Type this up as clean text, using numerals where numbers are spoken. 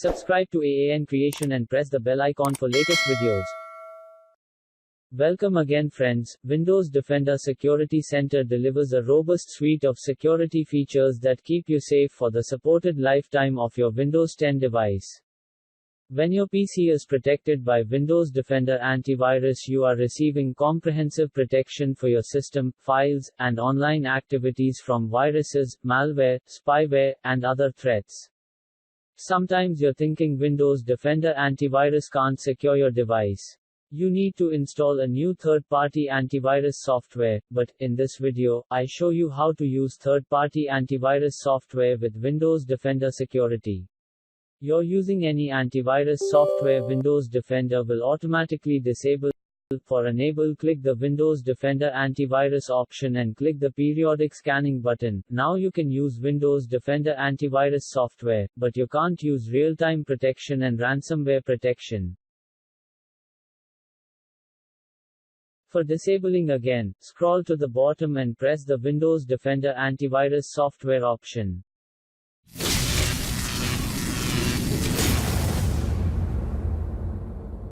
Subscribe to AAN Creation and press the bell icon for latest videos. Welcome again friends. Windows Defender Security Center delivers a robust suite of security features that keep you safe for the supported lifetime of your Windows 10 device. When your PC is protected by Windows Defender Antivirus, you are receiving comprehensive protection for your system, files, and online activities from viruses, malware, spyware, and other threats. Sometimes you're thinking Windows Defender Antivirus can't secure your device. You need to install a new third-party antivirus software, but, in this video, I show you how to use third-party antivirus software with Windows Defender Security. You're using any antivirus software, Windows Defender will automatically disable. For enable, click the Windows Defender Antivirus option and click the periodic scanning button. Now you can use Windows Defender Antivirus software, but you can't use real-time protection and ransomware protection. For disabling again, scroll to the bottom and press the Windows Defender Antivirus software option.